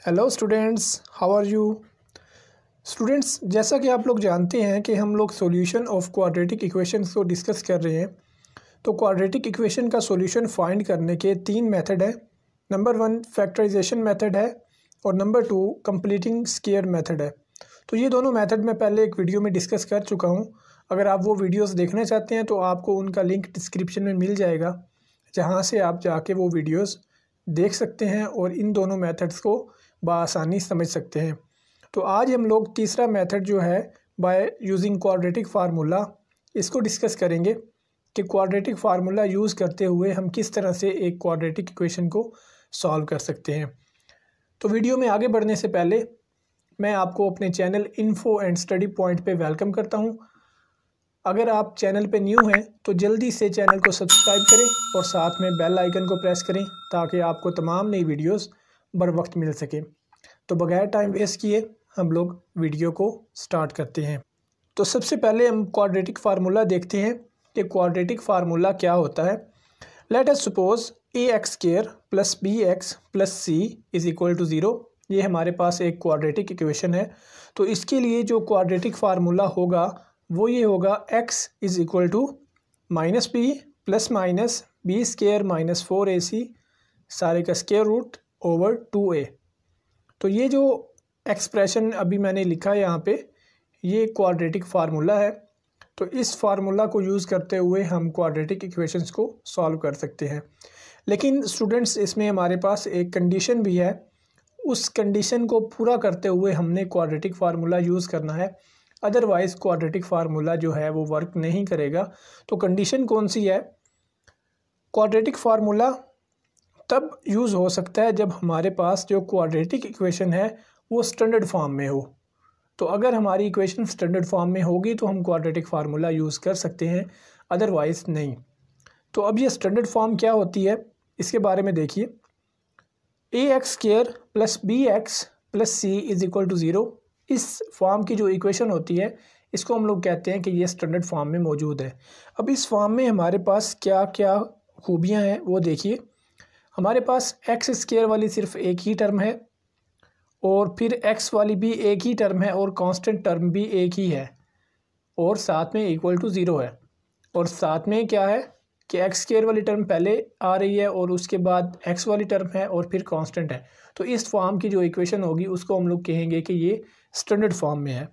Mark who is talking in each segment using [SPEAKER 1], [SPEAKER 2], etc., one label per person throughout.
[SPEAKER 1] Hello students, how are you. Students, जैसा कि आप लोग जानते हैं कि हम लोग सॉल्यूशन ऑफ क्वाड्रेटिक इक्वेशंस को डिस्कस कर रहे हैं। तो क्वाड्रेटिक इक्वेशन का सॉल्यूशन फाइंड करने के तीन मेथड है। नंबर 1 फैक्टराइजेशन मेथड है और नंबर 2 कंप्लीटिंग स्क्वायर मेथड है। तो ये दोनों मेथड मैं पहले एक वीडियो में डिस्कस कर चुका हूँ। अगर आप वो वीडियोस देखना चाहते हैं तो आपको उनका लिंक डिस्क्रिप्शन में मिल जाएगा, जहाँ से आप जाके वो वीडियोस देख सकते हैं और इन दोनों मेथड्स को बआसानी समझ सकते हैं। तो आज हम लोग तीसरा मेथड जो है बाय यूजिंग क्वाड्रेटिक फार्मूला, इसको डिस्कस करेंगे कि क्वाड्रेटिक फार्मूला यूज़ करते हुए हम किस तरह से एक क्वाड्रेटिक इक्वेशन को सॉल्व कर सकते हैं। तो वीडियो में आगे बढ़ने से पहले मैं आपको अपने channel info and study point पे वेलकम करता हूं। अगर आप चैनल पे न्यू हैं तो जल्दी से चैनल को सब्सक्राइब करें और साथ में बेल आइकन को प्रेस करें ताकि आपको तमाम नई वीडियोस बर वक्त मिल सके। तो बगैर टाइम वेस्ट किए हम लोग वीडियो को स्टार्ट करते हैं। तो सबसे पहले हम क्वाड्रेटिक फार्मूला देखते हैं कि क्वाड्रेटिक फार्मूला क्या होता है। Let us suppose ax² + bx + c = 0। ये हमारे पास एक क्वाड्रेटिक इक्वेशन है। तो इसके लिए जो क्वाड्रेटिक फार्मूला होगा वो ये होगा x = -b ± b² - 4ac सारे का स्क्वायर रूट ओवर 2a। तो ये जो एक्सप्रेशन अभी मैंने लिखा है यहाँ पे, ये क्वाड्रेटिक फार्मूला है। तो इस फार्मूला को यूज़ करते हुए हम क्वाड्रेटिक इक्वेशंस को सॉल्व कर सकते हैं। लेकिन स्टूडेंट्स, इसमें हमारे पास एक कंडीशन भी है। उस कंडीशन को पूरा करते हुए हमने क्वाड्रेटिक फार्मूला यूज़ करना है, अदरवाइज़ क्वाड्रेटिक फार्मूला जो है वो वर्क नहीं करेगा। तो कंडीशन कौन सी है? क्वाड्रेटिक फार्मूला तब यूज़ हो सकता है जब हमारे पास जो क्वाड्रेटिक इक्वेशन है वो स्टैंडर्ड फॉर्म में हो। तो अगर हमारी इक्वेशन स्टैंडर्ड फॉर्म में होगी तो हम क्वाड्रेटिक फार्मूला यूज़ कर सकते हैं, अदरवाइज़ नहीं। तो अब ये स्टैंडर्ड फॉर्म क्या होती है इसके बारे में देखिए। ax² + bx + c = 0। इस फॉर्म की जो इक्वेशन होती है इसको हम लोग कहते हैं कि ये स्टैंडर्ड फॉर्म में मौजूद है। अब इस फॉर्म में हमारे पास क्या क्या खूबियाँ हैं वो देखिए। हमारे पास x² वाली सिर्फ एक ही टर्म है और फिर x वाली भी एक ही टर्म है और कांस्टेंट टर्म भी एक ही है और साथ में = 0 है। और साथ में क्या है कि x² वाली टर्म पहले आ रही है और उसके बाद x वाली टर्म है और फिर कांस्टेंट है। तो इस फॉर्म की जो इक्वेशन होगी उसको हम लोग कहेंगे कि ये स्टैंडर्ड फॉर्म में है।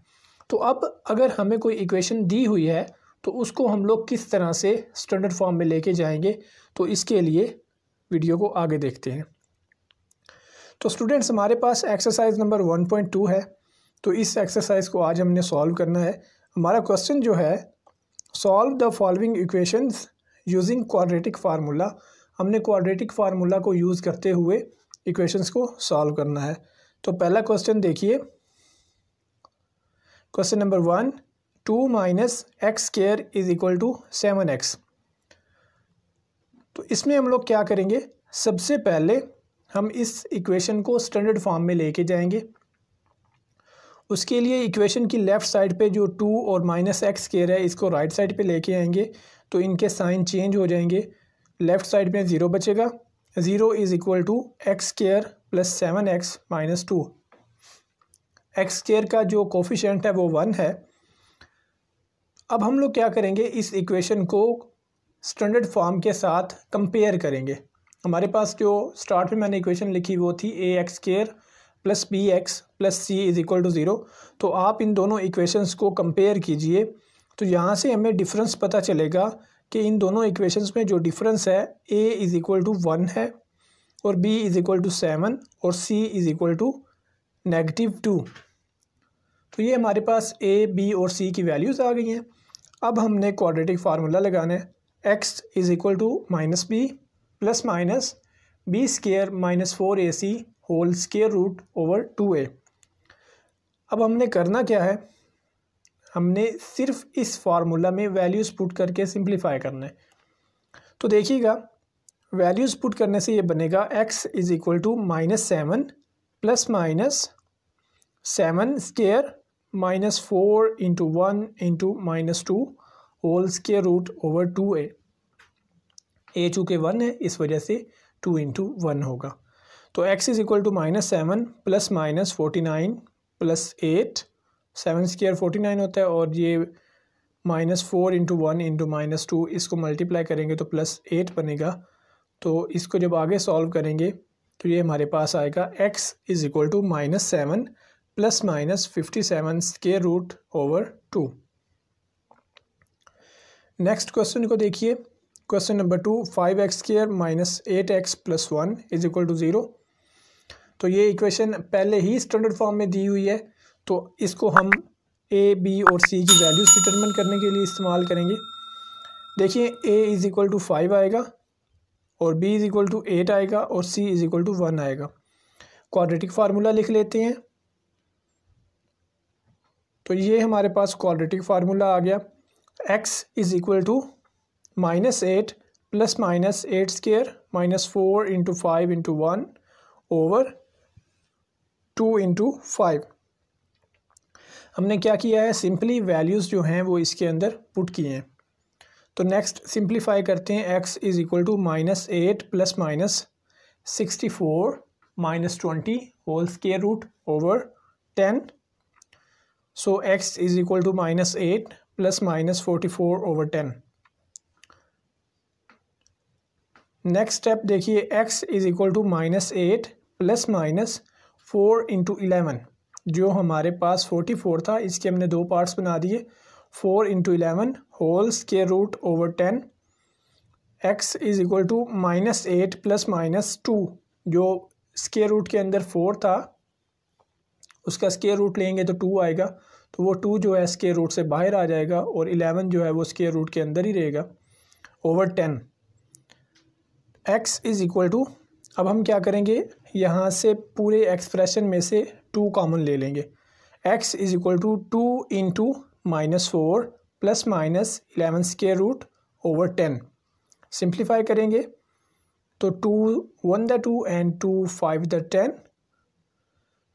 [SPEAKER 1] तो अब अगर हमें कोई इक्वेशन दी हुई है तो उसको हम लोग किस तरह से स्टैंडर्ड फॉर्म में लेके जाएंगे, तो इसके लिए वीडियो को आगे देखते हैं। तो स्टूडेंट्स, हमारे पास एक्सरसाइज नंबर 1.2 है। तो इस एक्सरसाइज को आज हमने सॉल्व करना है। हमारा क्वेश्चन जो है, solve the following equations using quadratic formula. हमने क्वाड्रेटिक फार्मूला को यूज़ करते हुए इक्वेशंस को सॉल्व करना है। तो पहला क्वेश्चन देखिए, क्वेश्चन नंबर 1, 2 - x² = 7x। तो इसमें हम लोग क्या करेंगे, सबसे पहले हम इस इक्वेशन को स्टैंडर्ड फॉर्म में लेके जाएंगे। उसके लिए इक्वेशन की लेफ़्ट साइड पे जो 2 और -x² है इसको राइट साइड पे लेके आएंगे तो इनके साइन चेंज हो जाएंगे। लेफ़्ट साइड में 0 बचेगा। 0 = x² + 7x - 2। x² का जो कोफिशिएंट है वो 1 है। अब हम लोग क्या करेंगे, इस इक्वेशन को स्टैंडर्ड फॉर्म के साथ कंपेयर करेंगे। हमारे पास जो स्टार्ट में मैंने इक्वेशन लिखी वो थी ax² + bx + c = 0। तो आप इन दोनों इक्वेशंस को कंपेयर कीजिए तो यहाँ से हमें डिफरेंस पता चलेगा कि इन दोनों इक्वेशंस में जो डिफरेंस है a = 1 है और b = 7 और c = -2। तो ये हमारे पास a, b और c की वैल्यूज़ आ गई हैं। अब हमने क्वाड्रेटिक फार्मूला लगाना है। x = -b ± b² - 4ac whole square root over 2a। अब हमने करना क्या है, हमने सिर्फ इस फार्मूला में वैल्यूज़ पुट करके सिंप्लीफाई करना है। तो देखिएगा, वैल्यूज़ पुट करने से ये बनेगा x = -7 ± 7² - 4 × 1 × -2 whole square root over 2a। a चूँकि 1 है इस वजह से 2 × 1 होगा। तो x is equal to -7 plus -49 plus 8, 7 square 49 होता है, और ये -4 इंटू 1 इंटू -2, इसको मल्टीप्लाई करेंगे तो +8 बनेगा। तो इसको जब आगे सॉल्व करेंगे तो ये हमारे पास आएगा x is equal to -7 plus -57 square root over 2। Next question को देखिए, question number 2, 5x square minus 8x plus 1 is equal to 0। तो ये इक्वेशन पहले ही स्टैंडर्ड फॉर्म में दी हुई है, तो इसको हम a, b और c की वैल्यूज डिटरमिन करने के लिए इस्तेमाल करेंगे। देखिए a इज़ इक्वल टू 5 आएगा, और b इज़ इक्वल टू 8 आएगा, और c इज़ इक्वल टू 1 आएगा। क्वाड्रेटिक फार्मूला लिख लेते हैं। तो ये हमारे पास क्वाड्रेटिक फार्मूला आ गया, x is equal to -8 plus -8 square -4 into 5 into 1 over 2 into 5। हमने क्या किया है, सिंपली वैल्यूज़ जो हैं वो इसके अंदर पुट किए हैं। तो नेक्स्ट सिंप्लीफाई करते हैं, x is equal to -8 plus -64 -20 whole square root over 10। So x is equal to -8 plus -44 over 10। Next step देखिए, x is equal to -8 plus -4 into 11, जो हमारे पास 44 था, इसके हमने दो पार्ट्स बना दिए, 4 into 11 whole square root over 10। x is equal to -8 plus -2, जो स्क्वायर रूट के अंदर 4 था उसका स्क्वायर रूट लेंगे तो 2 आएगा, तो वो 2 जो है स्क्वायर रूट से बाहर आ जाएगा, और 11 जो है वो स्क्वायर रूट के अंदर ही रहेगा over 10। x is equal to, अब हम क्या करेंगे, यहाँ से पूरे एक्सप्रेशन में से 2 कॉमन ले लेंगे। x is equal to 2 into -4 plus -11 square root over 10। Simplify करेंगे तो 2 1 द 2 एंड 2 5 द 10,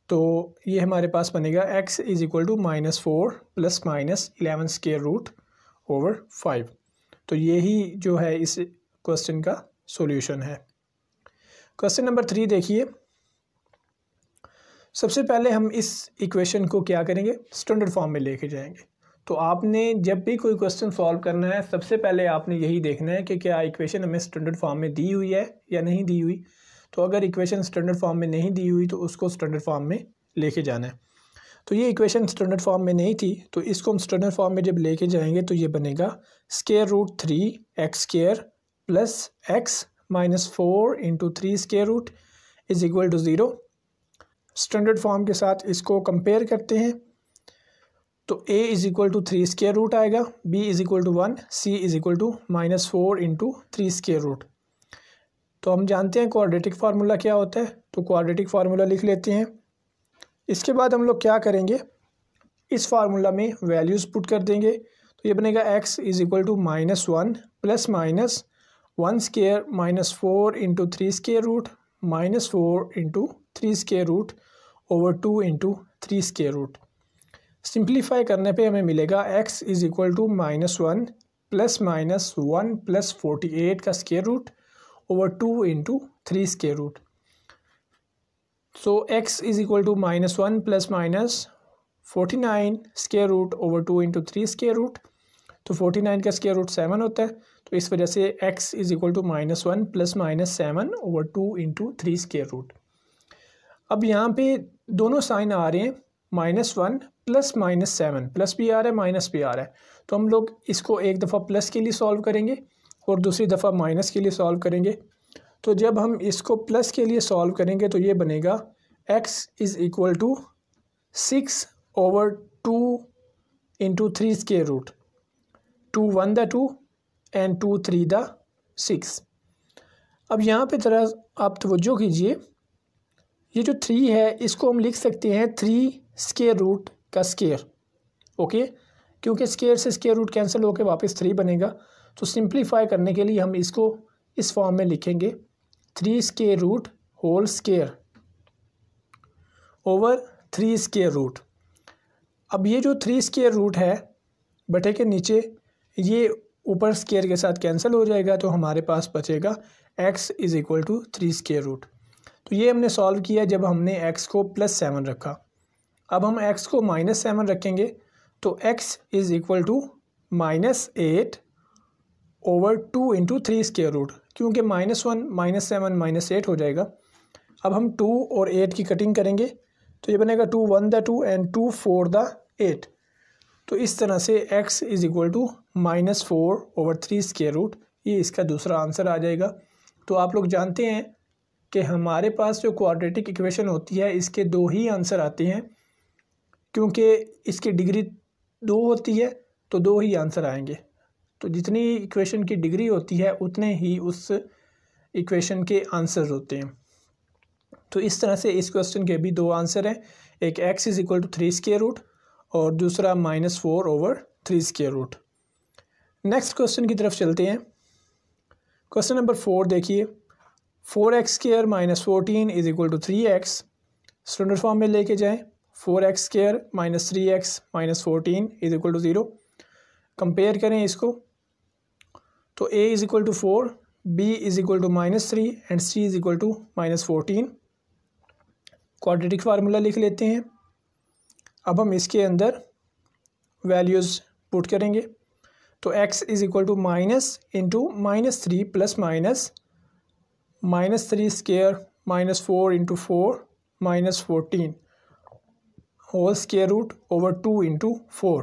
[SPEAKER 1] तो ये हमारे पास बनेगा x is equal to -4 plus -11 square root over 5। तो यही जो है इस क्वेश्चन का सॉल्यूशन है। क्वेश्चन नंबर 3 देखिए, सबसे पहले हम इस इक्वेशन को क्या करेंगे, स्टैंडर्ड फॉर्म में लेके जाएंगे। तो आपने जब भी कोई क्वेश्चन सॉल्व करना है, सबसे पहले आपने यही देखना है कि क्या इक्वेशन हमें स्टैंडर्ड फॉर्म में दी हुई है या नहीं दी हुई। तो अगर इक्वेशन स्टैंडर्ड फॉर्म में नहीं दी हुई तो उसको स्टैंडर्ड फॉर्म में लेके जाना है। तो ये इक्वेशन स्टैंडर्ड फॉर्म में नहीं थी, तो इसको हम स्टैंडर्ड फॉर्म में जब लेके जाएंगे तो ये बनेगा square root 3x square plus x -4 into 3 square root is equal to 0। Standard form के साथ इसको कंपेयर करते हैं, तो a is equal to 3 square root आएगा, b is equal to 1, c is equal to -4 into 3 square root. तो हम जानते हैं क्वाड्रेटिक फार्मूला क्या होता है, तो क्वाड्रेटिक फार्मूला लिख लेते हैं। इसके बाद हम लोग क्या करेंगे, इस फार्मूला में वैल्यूज़ पुट कर देंगे, तो ये बनेगा x is equal to -1 plus -1 square -4 into 3 square root -4 into 3 square root over 2 into 3 square root. Simplify करने पे हमें मिलेगा x is equal to -1 plus -1 plus 48 का square root over 2 into 3 square root. So x is equal to -1 plus -49 square root over 2 into 3 square root. तो 49 का square root 7 होता है, तो इस वजह से x is equal to -1 plus -7 over 2 into 3 square root. अब यहाँ पे दोनों साइन आ रहे हैं, -1 प्लस -7, प्लस भी आ रहा है माइनस भी आ रहा है, तो हम लोग इसको एक दफ़ा प्लस के लिए सॉल्व करेंगे और दूसरी दफ़ा माइनस के लिए सॉल्व करेंगे। तो जब हम इसको प्लस के लिए सॉल्व करेंगे तो ये बनेगा x is equal to 6 over 2 into 3 square root, 2 1 the 2 and 2 3 the 6। अब यहाँ पे ज़रा आप तवज्जो कीजिए, ये जो 3 है इसको हम लिख सकते हैं 3 स्क्वायर रूट का स्क्वायर, ओके, क्योंकि स्क्वायर से स्क्वायर रूट कैंसिल होकर वापस 3 बनेगा। तो सिंप्लीफाई करने के लिए हम इसको इस फॉर्म में लिखेंगे 3 square root whole square over 3 square root. अब ये जो 3 स्क्वायर रूट है बटे के नीचे, ये ऊपर स्क्वायर के साथ कैंसिल हो जाएगा, तो हमारे पास बचेगा x is equal to 3 square root. तो ये हमने सॉल्व किया जब हमने x को +7 रखा। अब हम x को -7 रखेंगे तो x is equal to -8 over 2 into 3 square root, क्योंकि -1 -7 -8 हो जाएगा। अब हम 2 और 8 की कटिंग करेंगे तो ये बनेगा 2 1 द 2 एंड 2 4 द 8। तो इस तरह से x is equal to -4 over 3 square root, ये इसका दूसरा आंसर आ जाएगा। तो आप लोग जानते हैं कि हमारे पास जो क्वाड्रेटिक इक्वेशन होती है इसके 2 ही आंसर आते हैं, क्योंकि इसकी डिग्री 2 होती है तो 2 ही आंसर आएंगे। तो जितनी इक्वेशन की डिग्री होती है उतने ही उस इक्वेशन के आंसर होते हैं। तो इस तरह से इस क्वेश्चन के भी 2 आंसर हैं, एक x is equal to 3 square root और दूसरा -4 over 3 square root. Next question की तरफ चलते हैं। क्वेश्चन नंबर 4 देखिए, 4x square -14 is equal to 3x। Standard form में लेके जाएं, 4x square -3x -14 is equal to 0। Compare करें इसको तो a is equal to 4, b is equal to -3 and c is equal to -14। Quadratic formula लिख लेते हैं। अब हम इसके अंदर वैल्यूज़ पुट करेंगे तो x is equal to minus into -3 plus -3 square -4 into 4 -14 whole square root over 2 into 4।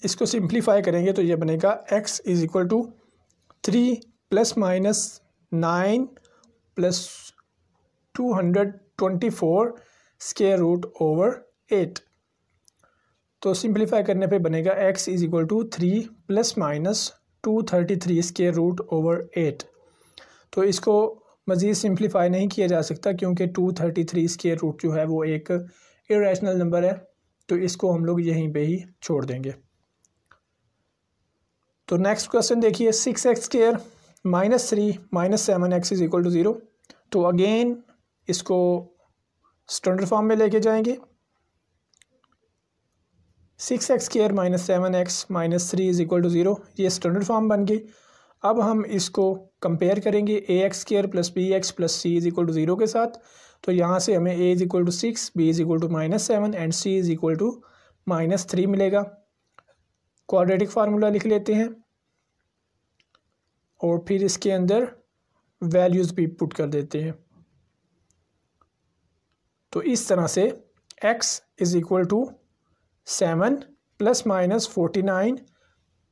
[SPEAKER 1] इसको सिंप्लीफाई करेंगे तो ये बनेगा x is equal to 3 plus -9 plus 224 square root over 8। तो सिंप्लीफाई करने पे बनेगा x is equal to 3 plus -233 square root over 8। तो इसको मज़ीद सिंप्लीफाई नहीं किया जा सकता क्योंकि 233 स्क्वायर रूट जो है वो एक इरेशनल नंबर है, तो इसको हम लोग यहीं पे ही छोड़ देंगे। तो नेक्स्ट क्वेश्चन देखिए, 6x square -3 -7x is equal to 0। तो अगेन इसको स्टैंडर्ड फॉर्म में लेके जाएंगे। 6x square -7x -3 is equal to 0, ये स्टैंडर्ड फॉर्म बन गई। अब हम इसको कंपेयर करेंगे ax square plus bx plus c is equal to 0 के साथ। तो यहाँ से हमें a is equal to 6, b is equal to -7 and c is equal to -3 मिलेगा। क्वाड्रेटिक फार्मूला लिख लेते हैं और फिर इसके अंदर वैल्यूज़ भी पुट कर देते हैं। तो इस तरह से x is equal to 7 plus -49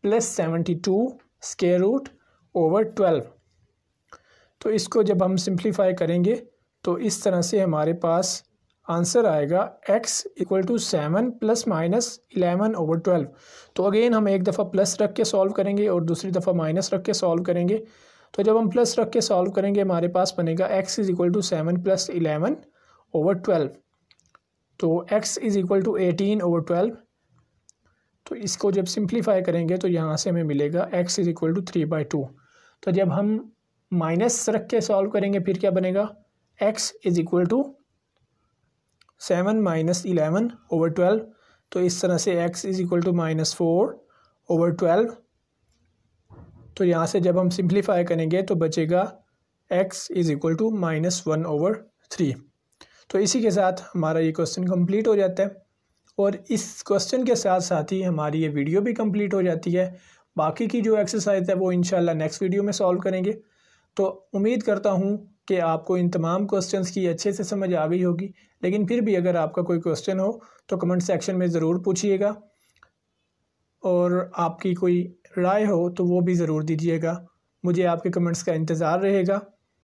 [SPEAKER 1] plus 72 square root over 12। तो इसको जब हम सिंप्लीफाई करेंगे तो इस तरह से हमारे पास आंसर आएगा x equal to 7 plus -11 over 12। तो अगेन हम एक दफ़ा प्लस रख के सॉल्व करेंगे और दूसरी दफ़ा माइनस रख के सॉल्व करेंगे। तो जब हम प्लस रख के सॉल्व करेंगे हमारे पास बनेगा x is equal to 7 plus 11 over 12। तो x is equal to 18 over 12। तो इसको जब सिंप्लीफाई करेंगे तो यहाँ से हमें मिलेगा x इज़ इक्वल टू 3/2। तो जब हम माइनस रख के सॉल्व करेंगे फिर क्या बनेगा, x is equal to 7 minus 11 over 12। तो इस तरह से x is equal to -4 over 12। तो यहाँ से जब हम सिंप्लीफाई करेंगे तो बचेगा x is equal to -1 over 3। तो इसी के साथ हमारा ये क्वेश्चन कंप्लीट हो जाता है और इस क्वेश्चन के साथ साथ ही हमारी ये वीडियो भी कंप्लीट हो जाती है। बाकी की जो एक्सरसाइज है वो इंशाल्लाह नेक्स्ट वीडियो में सॉल्व करेंगे। तो उम्मीद करता हूँ कि आपको इन तमाम क्वेश्चंस की अच्छे से समझ आ गई होगी, लेकिन फिर भी अगर आपका कोई क्वेश्चन हो तो कमेंट सेक्शन में ज़रूर पूछिएगा और आपकी कोई राय हो तो वो भी ज़रूर दीजिएगा। मुझे आपके कमेंट्स का इंतज़ार रहेगा।